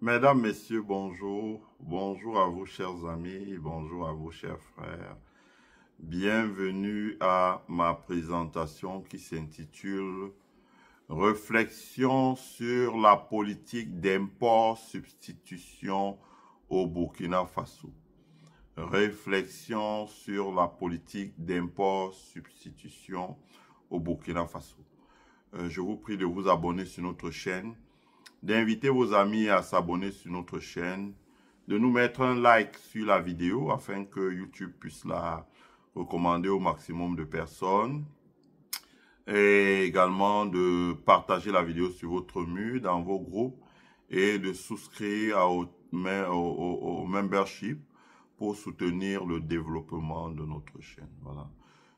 Mesdames, Messieurs, bonjour. Bonjour à vous, chers amis. Bonjour à vous, chers frères. Bienvenue à ma présentation qui s'intitule Réflexion sur la politique d'import-substitution au Burkina Faso. Réflexion sur la politique d'import-substitution au Burkina Faso. Je vous prie de vous abonner sur notre chaîne, d'inviter vos amis à s'abonner sur notre chaîne, de nous mettre un like sur la vidéo afin que YouTube puisse la recommander au maximum de personnes, et également de partager la vidéo sur votre mur, dans vos groupes, et de souscrire au membership pour soutenir le développement de notre chaîne. Voilà.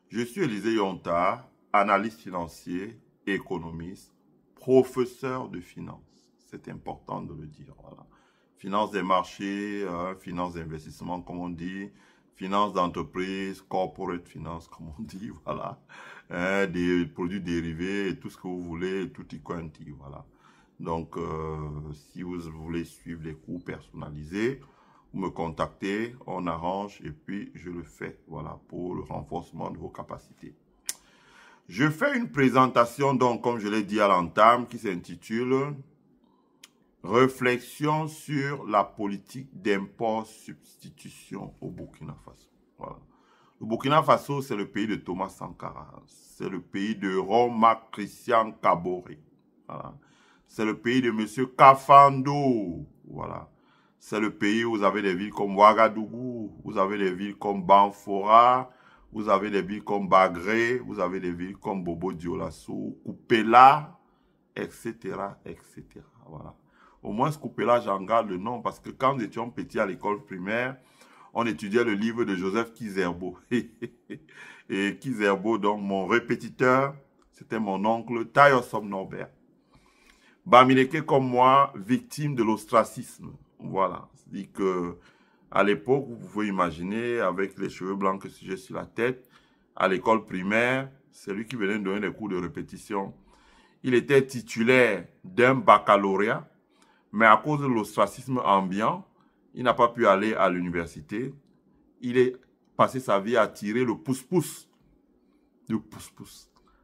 Je suis Élisée Yonta, analyste financier, économiste, professeur de finance. C'est important de le dire. Voilà. Finance des marchés, finance d'investissement, comme on dit, finance d'entreprise, corporate finance, comme on dit, voilà. Des produits dérivés, et tout ce que vous voulez, tutti quanti, voilà. Donc, si vous voulez suivre les cours personnalisés, vous me contactez, on arrange et puis je le fais, voilà, pour le renforcement de vos capacités. Je fais une présentation, donc, comme je l'ai dit à l'entame, qui s'intitule Réflexion sur la politique d'import-substitution au Burkina Faso. Voilà. Le Burkina Faso, c'est le pays de Thomas Sankara. C'est le pays de Roma Christian Kaboré. Voilà. C'est le pays de M. Kafando. Voilà. C'est le pays où vous avez des villes comme Ouagadougou, vous avez des villes comme Banfora, vous avez des villes comme Bagré, vous avez des villes comme Bobo Dioulasso, Koupela, etc., etc. Voilà. Au moins, Koupela, j'en garde le nom parce que quand nous étions petits à l'école primaire, on étudiait le livre de Joseph Kizerbo. Et Kizerbo, donc mon répétiteur, c'était mon oncle Tayosom Norbert. Bamileke comme moi, victime de l'ostracisme. Voilà. C'est-à-dire que à l'époque, vous pouvez imaginer, avec les cheveux blancs que j'ai sur la tête, à l'école primaire, c'est lui qui venait me donner des cours de répétition. Il était titulaire d'un baccalauréat, mais à cause de l'ostracisme ambiant, il n'a pas pu aller à l'université. Il est passé sa vie à tirer le pouce-pouce,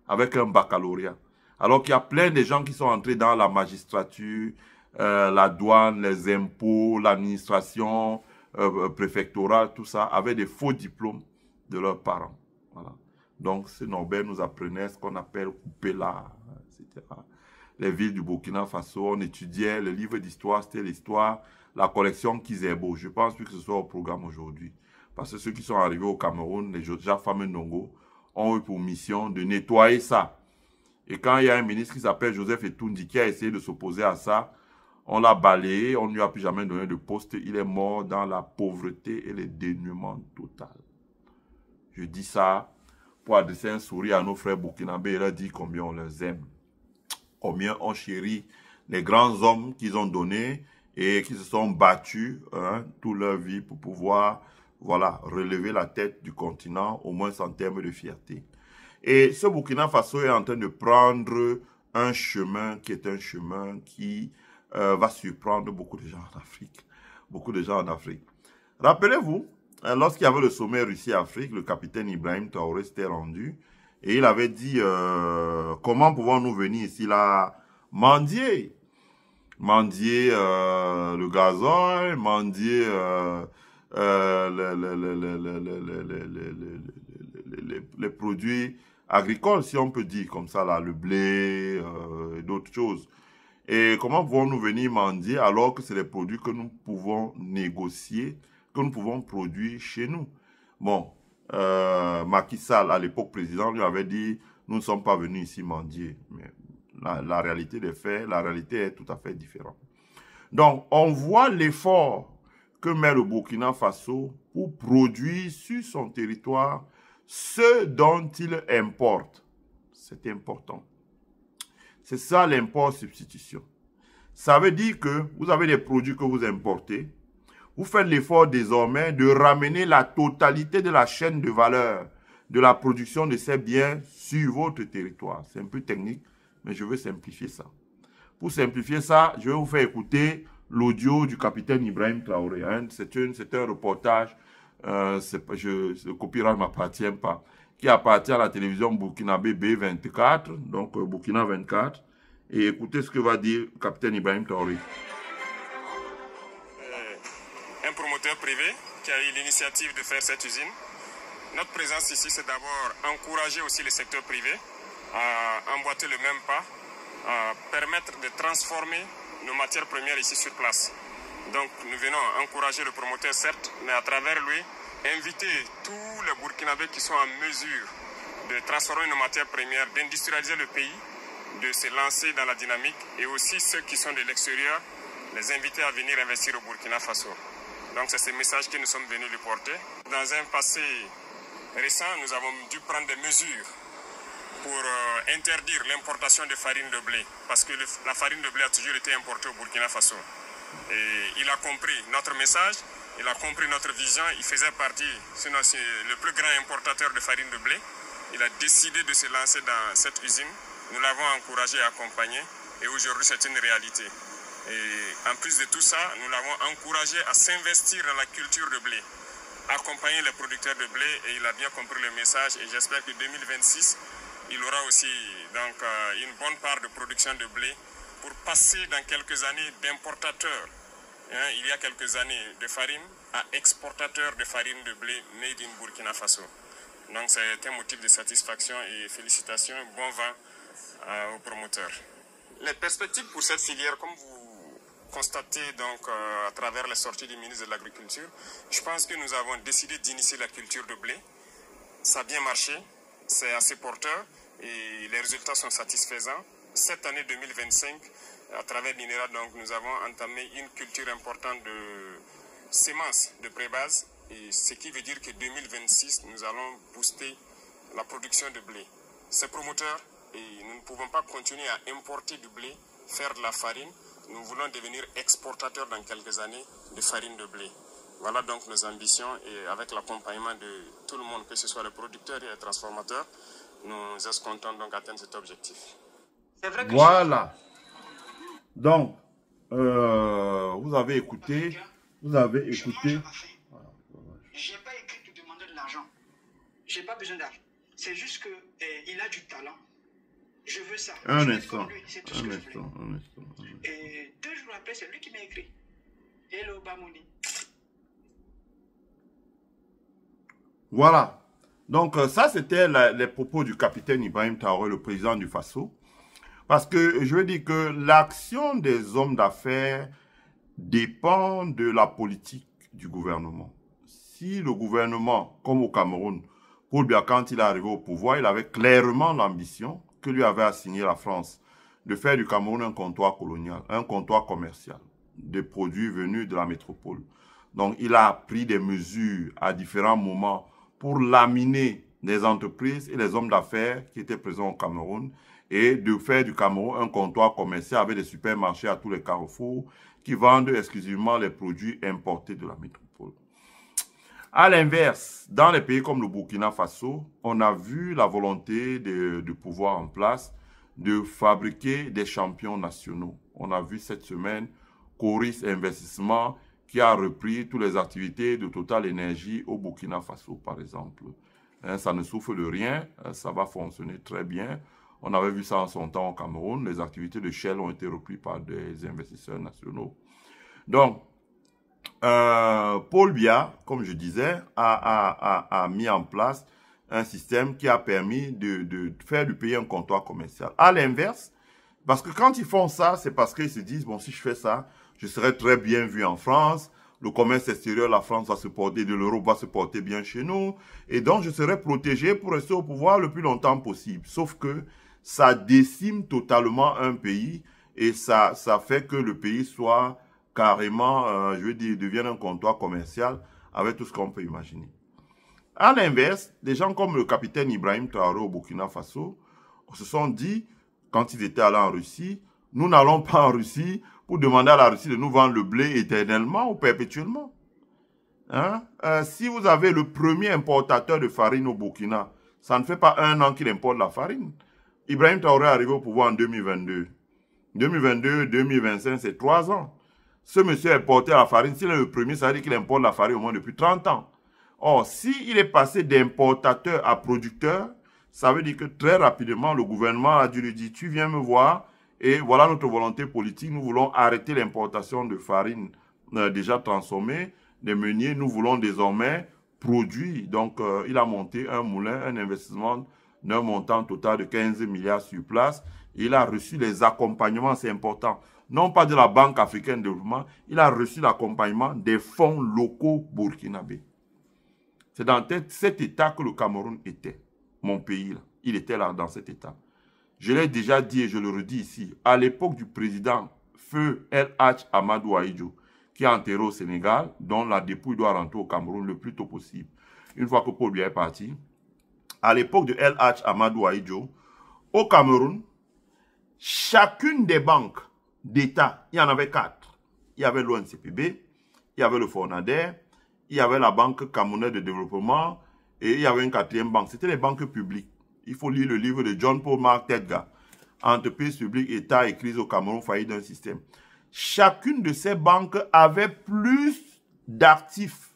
avec un baccalauréat. Alors qu'il y a plein de gens qui sont entrés dans la magistrature, la douane, les impôts, l'administration préfectorale, tout ça, avec des faux diplômes de leurs parents. Voilà. Donc, ce Norbert nous apprenait ce qu'on appelle Koupela, etc. Les villes du Burkina Faso, on étudiait les livres d'histoire, c'était l'histoire, la collection Kizerbo. Je pense plus que ce soit au programme aujourd'hui. Parce que ceux qui sont arrivés au Cameroun, les Jafame Ndongo, ont eu pour mission de nettoyer ça. Et quand il y a un ministre qui s'appelle Joseph Etoundi qui a essayé de s'opposer à ça, on l'a balayé, on ne lui a plus jamais donné de poste. Il est mort dans la pauvreté et le dénuement total. Je dis ça pour adresser un sourire à nos frères burkinabés et leur dire combien on les aime. Combien on chérit les grands hommes qu'ils ont donnés et qui se sont battus toute leur vie pour pouvoir voilà, relever la tête du continent, au moins en termes de fierté. Et ce Burkina Faso est en train de prendre un chemin qui est un chemin qui va surprendre beaucoup de gens en Afrique. Beaucoup de gens en Afrique. Rappelez-vous, lorsqu'il y avait le sommet Russie-Afrique, le capitaine Ibrahim Traoré s'était rendu et il avait dit comment pouvons-nous venir ici là mendier le gazole, mendier les produits agricoles, si on peut dire comme ça, là, le blé et d'autres choses. Et comment pouvons-nous venir mendier alors que c'est des produits que nous pouvons négocier, que nous pouvons produire chez nous? Bon, Macky Sall, à l'époque président, lui avait dit, nous ne sommes pas venus ici mendier. Mais la réalité des faits, la réalité est tout à fait différente. Donc, on voit l'effort que met le Burkina Faso pour produire sur son territoire ce dont il importe. C'est important. C'est ça l'import-substitution. Ça veut dire que vous avez des produits que vous importez. Vous faites l'effort désormais de ramener la totalité de la chaîne de valeur de la production de ces biens sur votre territoire. C'est un peu technique, mais je veux simplifier ça. Pour simplifier ça, je vais vous faire écouter l'audio du capitaine Ibrahim Traoré. Hein. C'est un reportage, le copyright ne m'appartient pas, qui appartient à la télévision burkinabé B24, donc Burkina 24. Et écoutez ce que va dire le capitaine Ibrahim Traoré. Un promoteur privé qui a eu l'initiative de faire cette usine. Notre présence ici, c'est d'abord encourager aussi le secteur privé à emboîter le même pas, à permettre de transformer nos matières premières ici sur place. Donc nous venons encourager le promoteur, certes, mais à travers lui, inviter tous les Burkinabés qui sont en mesure de transformer nos matières premières, d'industrialiser le pays, de se lancer dans la dynamique, et aussi ceux qui sont de l'extérieur, les inviter à venir investir au Burkina Faso. Donc c'est ce message que nous sommes venus lui porter. Dans un passé récent, nous avons dû prendre des mesures pour interdire l'importation de farine de blé, parce que la farine de blé a toujours été importée au Burkina Faso. Et il a compris notre message, il a compris notre vision, il faisait partie, sinon c'est le plus grand importateur de farine de blé. Il a décidé de se lancer dans cette usine. Nous l'avons encouragé et accompagné, et aujourd'hui c'est une réalité. Et en plus de tout ça, nous l'avons encouragé à s'investir dans la culture de blé, accompagner les producteurs de blé, et il a bien compris le message, et j'espère que 2026, il aura aussi donc, une bonne part de production de blé pour passer dans quelques années d'importateur, il y a quelques années de farine, à exportateur de farine de blé made in Burkina Faso. Donc c'est un motif de satisfaction et félicitations, bon vent aux promoteurs. Les perspectives pour cette filière, comme vous constatez donc à travers les sorties du ministre de l'Agriculture, je pense que nous avons décidé d'initier la culture de blé. Ça a bien marché, c'est assez porteur et les résultats sont satisfaisants. Cette année 2025, à travers l'INERA, donc nous avons entamé une culture importante de semences de pré-base, et ce qui veut dire que 2026, nous allons booster la production de blé. Ces promoteurs, et nous ne pouvons pas continuer à importer du blé, faire de la farine. Nous voulons devenir exportateurs dans quelques années de farine de blé. Voilà donc nos ambitions, et avec l'accompagnement de tout le monde, que ce soit les producteurs et les transformateurs, nous escomptons donc atteindre cet objectif. Voilà. Donc, vous avez écouté. Vous avez écouté. Je n'ai pas écrit pour demander de l'argent. Je n'ai pas besoin d'argent. C'est juste qu'il a du talent. Je veux ça. Un instant. Et 2 jours après, c'est lui qui m'a écrit. Hello, Bamouni. Voilà. Donc, ça, c'était les propos du capitaine Ibrahim Traoré, le président du Faso. Parce que je veux dire que l'action des hommes d'affaires dépend de la politique du gouvernement. Si le gouvernement, comme au Cameroun, Paul Biya, quand il est arrivé au pouvoir, il avait clairement l'ambition que lui avait assignée la France de faire du Cameroun un comptoir colonial, un comptoir commercial de produits venus de la métropole. Donc, il a pris des mesures à différents moments pour laminer les entreprises et les hommes d'affaires qui étaient présents au Cameroun et de faire du Cameroun un comptoir commercial avec des supermarchés à tous les carrefours qui vendent exclusivement les produits importés de la métropole. À l'inverse, dans les pays comme le Burkina Faso, on a vu la volonté de pouvoir en place de fabriquer des champions nationaux. On a vu cette semaine Coris Investissement qui a repris toutes les activités de Total Énergie au Burkina Faso, par exemple. Ça ne souffre de rien, ça va fonctionner très bien. On avait vu ça en son temps au Cameroun. Les activités de Shell ont été reprises par des investisseurs nationaux. Donc, Paul Biya, comme je disais, a mis en place un système qui a permis de faire du pays un comptoir commercial. À l'inverse, parce que quand ils font ça, c'est parce qu'ils se disent, bon, si je fais ça, je serai très bien vu en France. Le commerce extérieur, la France va se porter, de l'Europe va se porter bien chez nous. Et donc, je serai protégé pour rester au pouvoir le plus longtemps possible. Sauf que ça décime totalement un pays et ça fait que le pays soit carrément, je veux dire, devienne un comptoir commercial avec tout ce qu'on peut imaginer. À l'inverse, des gens comme le capitaine Ibrahim Traoré au Burkina Faso se sont dit, quand ils étaient allés en Russie, nous n'allons pas en Russie pour demander à la Russie de nous vendre le blé éternellement ou perpétuellement. Hein? Si vous avez le premier importateur de farine au Burkina, ça ne fait pas 1 an qu'il importe la farine. Ibrahim Traoré est arrivé au pouvoir en 2022. 2022, 2025, c'est 3 ans. ce monsieur importait la farine, s'il est le premier, ça veut dire qu'il importe la farine au moins depuis 30 ans. Or, s'il est passé d'importateur à producteur, ça veut dire que très rapidement, le gouvernement a dû lui dire, tu viens me voir, et voilà notre volonté politique, nous voulons arrêter l'importation de farine déjà transformée, des meuniers, nous voulons désormais produire. Donc, il a monté un moulin, un investissement d'un montant total de 15 milliards sur place. Et il a reçu les accompagnements, c'est important. Non pas de la Banque africaine de développement, il a reçu l'accompagnement des fonds locaux burkinabés. C'est dans cet état que le Cameroun était, mon pays. Là. Il était là dans cet état. Je l'ai déjà dit et je le redis ici. À l'époque du président Feu El Hadj Amadou Ahidjo, qui est enterré au Sénégal, dont la dépouille doit rentrer au Cameroun le plus tôt possible. Une fois que Paul Biya est parti, à l'époque de El Hadj Amadou Ahidjo, au Cameroun, chacune des banques d'État, il y en avait 4. Il y avait l'ONCPB, il y avait le Fornader, il y avait la Banque camerounaise de développement et il y avait une 4e banque. C'était les banques publiques. Il faut lire le livre de John Paul Mark Tedgar, Entreprise publique, État et crise au Cameroun, faillite d'un système. Chacune de ces banques avait plus d'actifs.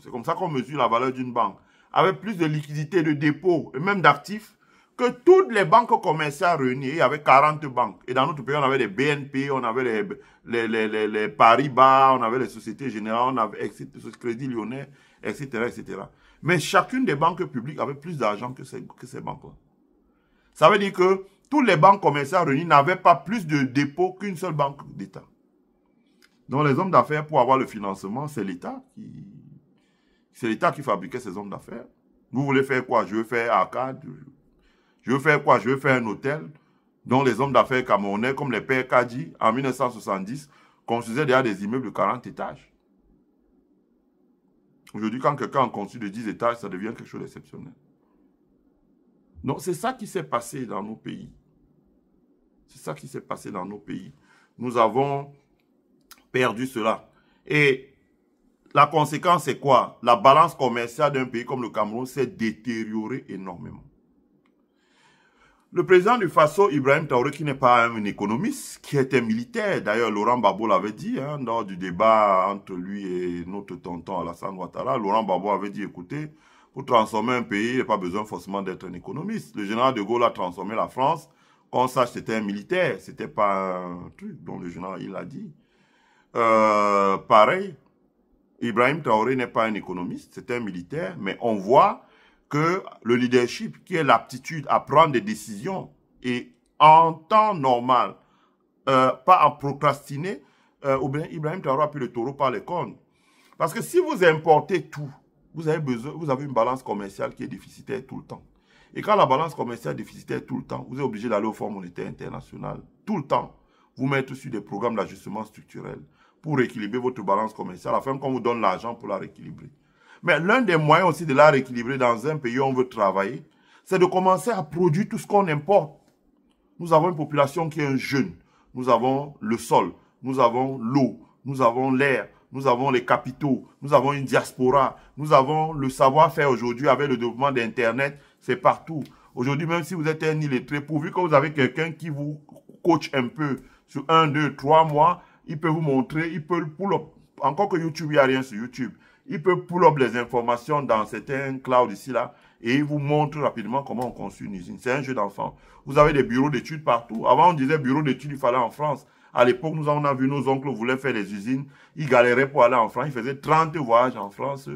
C'est comme ça qu'on mesure la valeur d'une banque. Avait plus de liquidités, de dépôts et même d'actifs que toutes les banques commerciales réunies. Il y avait 40 banques. Et dans notre pays, on avait les BNP, on avait les Paribas, on avait les Sociétés Générales, on avait le Crédit Lyonnais, etc., etc. Mais chacune des banques publiques avait plus d'argent que ces banques-là. Ça veut dire que toutes les banques commerciales réunies n'avaient pas plus de dépôts qu'une seule banque d'État. Donc les hommes d'affaires, pour avoir le financement, c'est l'État qui fabriquait ces hommes d'affaires. Vous voulez faire quoi? Je veux faire Arcade. Je veux faire quoi? Je veux faire un hôtel dont les hommes d'affaires camerounais, comme les pères Kadji, en 1970, construisaient déjà des immeubles de 40 étages. Aujourd'hui, quand quelqu'un a construit de 10 étages, ça devient quelque chose d'exceptionnel. Donc, c'est ça qui s'est passé dans nos pays. C'est ça qui s'est passé dans nos pays. Nous avons perdu cela. Et la conséquence, c'est quoi? La balance commerciale d'un pays comme le Cameroun s'est détériorée énormément. Le président du Faso, Ibrahim Traoré, qui n'est pas un économiste, qui était militaire, d'ailleurs Laurent Gbagbo l'avait dit, lors du débat entre lui et notre tonton Alassane Ouattara, Laurent Gbagbo avait dit, écoutez, pour transformer un pays, il n'y a pas besoin forcément d'être un économiste. Le général de Gaulle a transformé la France, qu'on sache c'était un militaire, c'était pas un truc dont le général il a dit. Pareil, Ibrahim Traoré n'est pas un économiste, c'est un militaire, mais on voit que le leadership, qui est l'aptitude à prendre des décisions et en temps normal, pas à procrastiner, Ibrahim Traoré a pris le taureau par les cornes. Parce que si vous importez tout, vous avez une balance commerciale qui est déficitaire tout le temps. Et quand la balance commerciale est déficitaire tout le temps, vous êtes obligé d'aller au Fonds monétaire international tout le temps. Vous mettre sur des programmes d'ajustement structurel pour rééquilibrer votre balance commerciale, afin qu'on vous donne l'argent pour la rééquilibrer. Mais l'un des moyens aussi de la rééquilibrer dans un pays où on veut travailler, c'est de commencer à produire tout ce qu'on importe. Nous avons une population qui est jeune. Nous avons le sol, nous avons l'eau, nous avons l'air, nous avons les capitaux, nous avons une diaspora, nous avons le savoir-faire aujourd'hui avec le développement d'Internet, c'est partout. Aujourd'hui, même si vous êtes un illettré, pourvu que vous avez quelqu'un qui vous coach un peu sur 1, 2, 3 mois, il peut vous montrer, il peut pull up. Encore que YouTube, il n'y a rien sur YouTube. Il peut pull up les informations dans certains clouds ici, là, et il vous montre rapidement comment on construit une usine. C'est un jeu d'enfant. Vous avez des bureaux d'études partout. Avant, on disait bureau d'études, il fallait en France. À l'époque, on a vu nos oncles voulaient faire des usines. Ils galéraient pour aller en France. Ils faisaient 30 voyages en France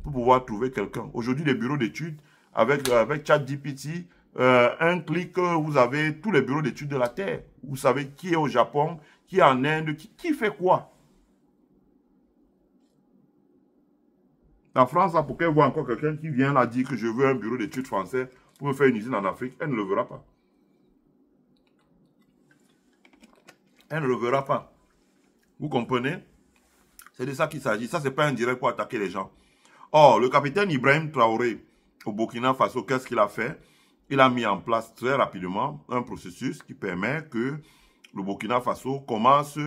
pour pouvoir trouver quelqu'un. Aujourd'hui, les bureaux d'études, avec ChatGPT, un clic, vous avez tous les bureaux d'études de la Terre. Vous savez qui est au Japon, qui est en Inde, qui fait quoi. La France, là, pour qu'elle voit encore quelqu'un qui vient là dire que je veux un bureau d'études français pour me faire une usine en Afrique, elle ne le verra pas. Elle ne le verra pas. Vous comprenez? C'est de ça qu'il s'agit. Ça, ce n'est pas un direct pour attaquer les gens. Or, le capitaine Ibrahim Traoré, au Burkina Faso, qu'est-ce qu'il a fait? Il a mis en place très rapidement un processus qui permet que le Burkina Faso commence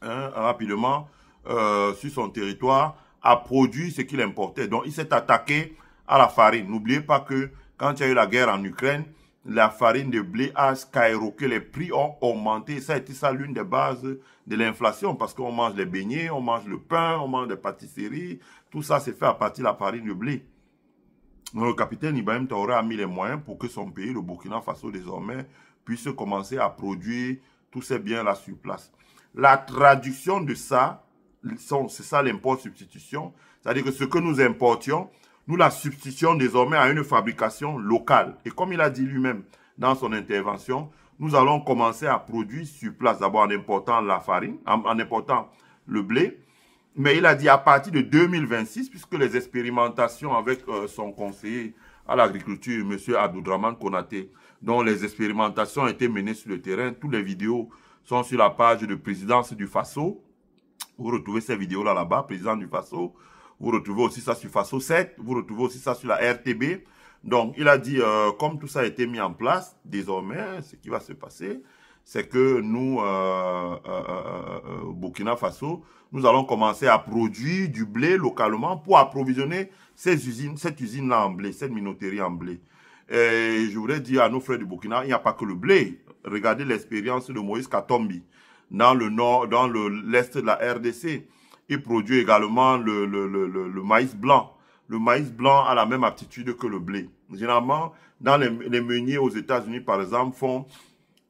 rapidement sur son territoire à produire ce qu'il importait. Donc, il s'est attaqué à la farine. N'oubliez pas que quand il y a eu la guerre en Ukraine, la farine de blé a skyrocké, les prix ont augmenté. Ça a été ça l'une des bases de l'inflation parce qu'on mange les beignets, on mange le pain, on mange des pâtisseries. Tout ça, c'est fait à partir de la farine de blé. Donc, le capitaine Ibrahim Traoré a mis les moyens pour que son pays, le Burkina Faso, désormais, puisse commencer à produire tous ces biens-là sur place. La traduction de ça, c'est ça l'import-substitution. C'est-à-dire que ce que nous importions, nous la substituons désormais à une fabrication locale. Et comme il a dit lui-même dans son intervention, nous allons commencer à produire sur place, d'abord en important la farine, en important le blé. Mais il a dit à partir de 2026, puisque les expérimentations avec son conseiller à l'agriculture, M. Abdoudraman Konaté, dont les expérimentations ont été menées sur le terrain, toutes les vidéos sont sur la page de présidence du Faso. Vous retrouvez ces vidéos-là là-bas, président du Faso. Vous retrouvez aussi ça sur Faso 7. Vous retrouvez aussi ça sur la RTB. Donc, il a dit, comme tout ça a été mis en place, désormais, ce qui va se passer, c'est que nous, Burkina Faso, nous allons commencer à produire du blé localement pour approvisionner cette usine-là en blé, cette minoterie en blé. Et je voudrais dire à nos frères du Burkina, il n'y a pas que le blé. Regardez l'expérience de Moïse Katombi dans le nord, dans l'est de la RDC. Il produit également le maïs blanc. Le maïs blanc a la même aptitude que le blé. Généralement, dans les meuniers aux États-Unis, par exemple, font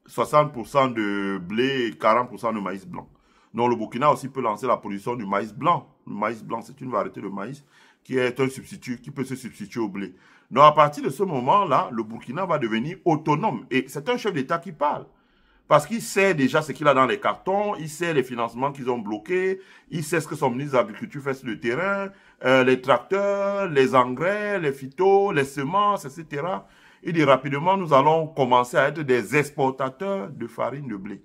60% de blé et 40% de maïs blanc. Donc, le Burkina aussi peut lancer la production du maïs blanc. Le maïs blanc, c'est une variété de maïs qui est un substitut, qui peut se substituer au blé. Donc, à partir de ce moment-là, le Burkina va devenir autonome. Et c'est un chef d'État qui parle. Parce qu'il sait déjà ce qu'il a dans les cartons, il sait les financements qu'ils ont bloqués, il sait ce que son ministre de l'Agriculture fait sur le terrain, les tracteurs, les engrais, les phytos, les semences, etc. Il dit rapidement, nous allons commencer à être des exportateurs de farine de blé.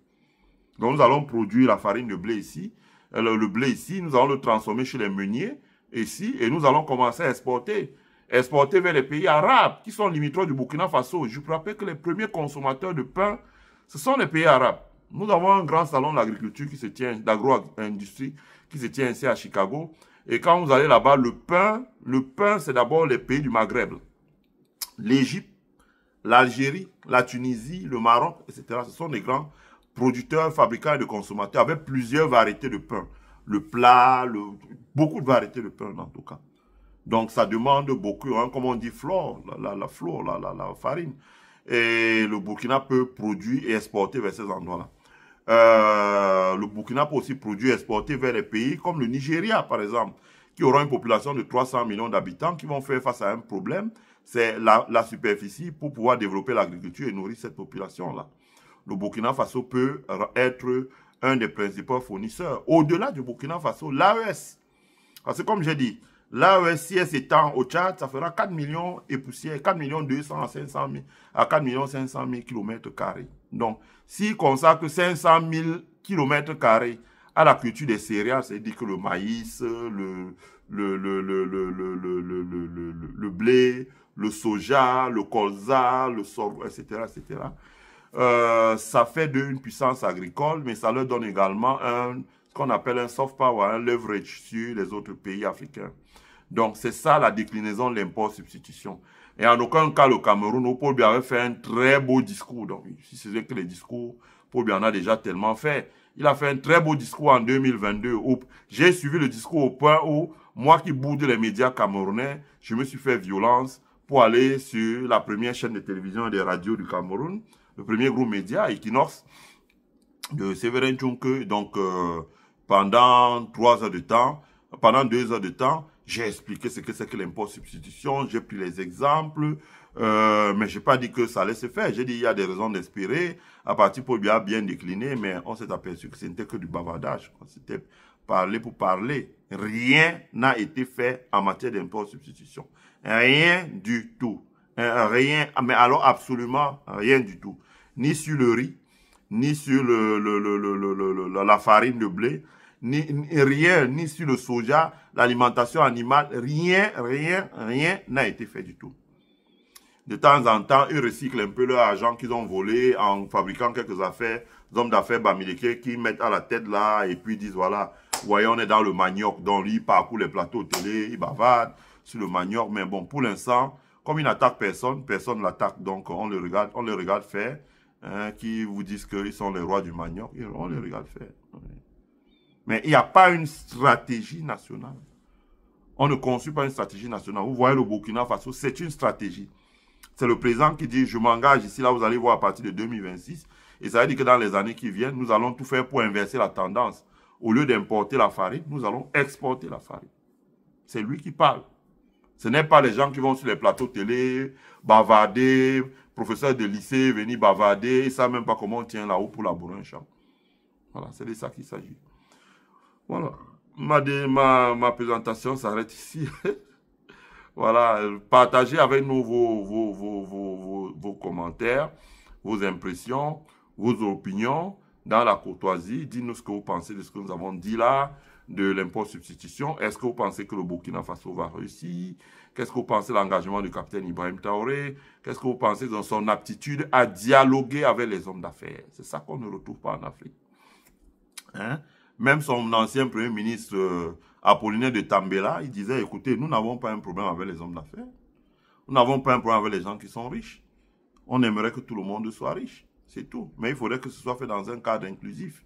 Donc nous allons produire la farine de blé ici, le blé ici, nous allons le transformer chez les meuniers ici, et nous allons commencer à exporter vers les pays arabes qui sont limitrophes du Burkina Faso. Je vous rappelle que les premiers consommateurs de pain, ce sont les pays arabes. Nous avons un grand salon d'agriculture qui se tient, d'agro-industrie, qui se tient ici à Chicago. Et quand vous allez là-bas, le pain, c'est d'abord les pays du Maghreb. L'Égypte, l'Algérie, la Tunisie, le Maroc, etc. Ce sont des grands producteurs, fabricants et de consommateurs avec plusieurs variétés de pain. Le plat, beaucoup de variétés de pain en tout cas. Donc ça demande beaucoup, hein, comme on dit, la farine. Et le Burkina peut produire et exporter vers ces endroits-là. Le Burkina peut aussi produire et exporter vers les pays comme le Nigeria, par exemple, qui aura une population de 300 millions d'habitants, qui vont faire face à un problème, c'est la superficie pour pouvoir développer l'agriculture et nourrir cette population-là. Le Burkina Faso peut être un des principaux fournisseurs. Au-delà du Burkina Faso, l'AES, parce que comme j'ai dit, l'AES, si elle s'étend au Tchad, ça fera 4 millions et poussière, 4 millions 200 à 500 000, à 4 millions 500 000 km². Donc, s'il consacre 500 000 km² à la culture des céréales, c'est-à-dire que le maïs, le blé, le soja, le colza, le sorgho, etc., etc., ça fait une puissance agricole, mais ça leur donne également ce qu'on appelle un soft power, un leverage sur les autres pays africains. Donc, c'est ça la déclinaison de l'import-substitution. Et en aucun cas, le Cameroun, Paul Biya avait fait un très beau discours. Donc, si c'est que les discours, Paul Biya en a déjà tellement fait. Il a fait un très beau discours en 2022. J'ai suivi le discours au point où, moi qui boude les médias camerounais, je me suis fait violence pour aller sur la première chaîne de télévision et de radio du Cameroun, le premier groupe média, Equinox, de Séverin Tchonke. Donc, pendant 3 heures de temps, pendant 2 heures de temps, j'ai expliqué ce que c'est que l'import-substitution, j'ai pris les exemples, mais je n'ai pas dit que ça allait se faire. J'ai dit qu'il y a des raisons d'espérer. À partir Paul Biya bien décliné, mais on s'est aperçu que ce n'était que du bavardage. C'était parler pour parler. Rien n'a été fait en matière d'import-substitution. Rien du tout. Rien, mais alors absolument rien du tout. Ni sur le riz, ni sur la farine de blé, ni sur le soja, l'alimentation animale, rien n'a été fait du tout. De temps en temps, ils recyclent un peu leur argent qu'ils ont volé en fabriquant quelques affaires, des hommes d'affaires bamileke qui mettent à la tête là et puis disent voilà, voyez, on est dans le manioc, donc lui il parcourt les plateaux télé, il bavarde sur le manioc, mais bon, pour l'instant, Comme ils n'attaquent personne, personne ne l'attaque. Donc, on les regarde faire. Hein, qui vous disent qu'ils sont les rois du manioc. On les regarde faire. Mais il n'y a pas une stratégie nationale. On ne construit pas une stratégie nationale. Vous voyez le Burkina Faso, c'est une stratégie. C'est le président qui dit, je m'engage ici, là vous allez voir à partir de 2026. Et ça veut dire que dans les années qui viennent, nous allons tout faire pour inverser la tendance. Au lieu d'importer la farine, nous allons exporter la farine. C'est lui qui parle. Ce n'est pas les gens qui vont sur les plateaux télé, bavarder, professeurs de lycée, venir bavarder, ils ne savent même pas comment on tient là-haut pour labourer un champ. Voilà, c'est de ça qu'il s'agit. Voilà. Ma présentation s'arrête ici. Voilà, partagez avec nous vos commentaires, vos impressions, vos opinions dans la courtoisie. Dites-nous ce que vous pensez de ce que nous avons dit là, de l'impôt substitution. Est-ce que vous pensez que le Burkina Faso va réussir? Qu'est-ce que vous pensez de l'engagement du capitaine Ibrahim Traoré? Qu'est-ce que vous pensez de son aptitude à dialoguer avec les hommes d'affaires? C'est ça qu'on ne retrouve pas en Afrique. Hein? Même son ancien premier ministre Apollinaire de Tambela, il disait, écoutez, nous n'avons pas un problème avec les hommes d'affaires. Nous n'avons pas un problème avec les gens qui sont riches. On aimerait que tout le monde soit riche. C'est tout. Mais il faudrait que ce soit fait dans un cadre inclusif.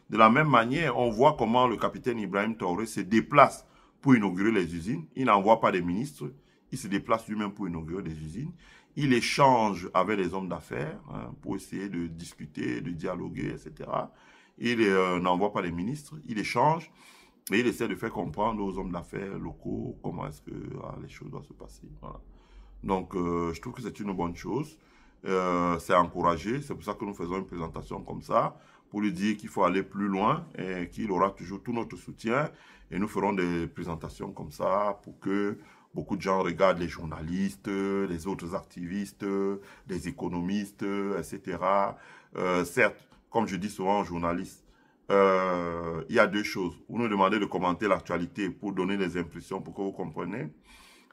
De la même manière, on voit comment le capitaine Ibrahim Traoré se déplace pour inaugurer les usines. Il n'envoie pas des ministres. Il se déplace lui-même pour inaugurer des usines. Il échange avec les hommes d'affaires pour essayer de discuter, de dialoguer, etc. Il n'envoie pas les ministres. Il échange et il essaie de faire comprendre aux hommes d'affaires locaux comment est-ce que les choses doivent se passer. Voilà. Donc, je trouve que c'est une bonne chose. C'est encouragé. C'est pour ça que nous faisons une présentation comme ça, pour lui dire qu'il faut aller plus loin et qu'il aura toujours tout notre soutien. Et nous ferons des présentations comme ça pour que beaucoup de gens regardent, les journalistes, les autres activistes, les économistes, etc. Certes, comme je dis souvent aux journalistes, il y a deux choses. Vous nous demandez de commenter l'actualité pour donner des impressions, pour que vous compreniez.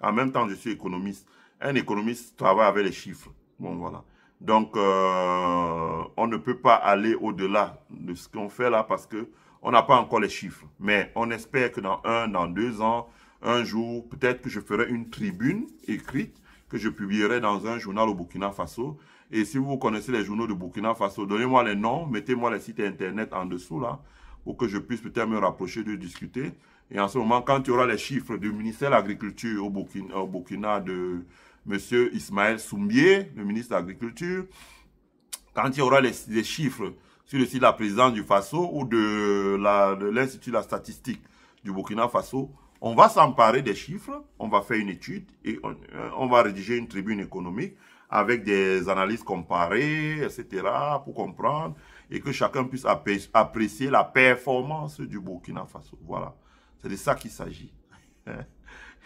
En même temps, je suis économiste. Un économiste travaille avec les chiffres. Bon, voilà. Donc, on ne peut pas aller au-delà de ce qu'on fait là parce que on n'a pas encore les chiffres. Mais on espère que dans 2 ans, un jour, peut-être que je ferai une tribune écrite que je publierai dans un journal au Burkina Faso. Et si vous connaissez les journaux de Burkina Faso, donnez-moi les noms, mettez-moi les sites internet en dessous là, pour que je puisse peut-être me rapprocher de discuter. Et en ce moment, quand il y aura les chiffres du ministère de l'Agriculture au Burkina de M. Ismaël Soumbié, le ministre de l'Agriculture, quand il y aura les chiffres sur le site de la présidence du Faso ou de l'Institut de la statistique du Burkina Faso, on va s'emparer des chiffres, on va faire une étude et on va rédiger une tribune économique avec des analyses comparées, etc., pour comprendre et que chacun puisse apprécier la performance du Burkina Faso. Voilà, c'est de ça qu'il s'agit.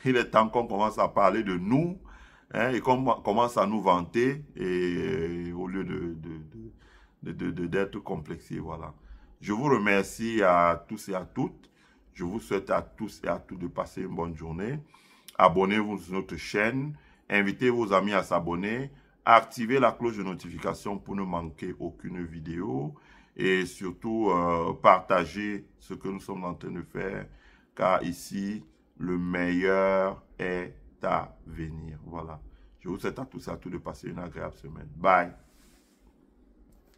Il est temps qu'on commence à parler de nous et qu'on commence à nous vanter et au lieu d'être complexé. Voilà. Je vous remercie à tous et à toutes. Je vous souhaite à tous et à toutes de passer une bonne journée. Abonnez-vous sur notre chaîne. Invitez vos amis à s'abonner. Activez la cloche de notification pour ne manquer aucune vidéo. Et surtout, partagez ce que nous sommes en train de faire. Car ici, le meilleur est à venir. Voilà. Je vous souhaite à tous et à toutes de passer une agréable semaine. Bye.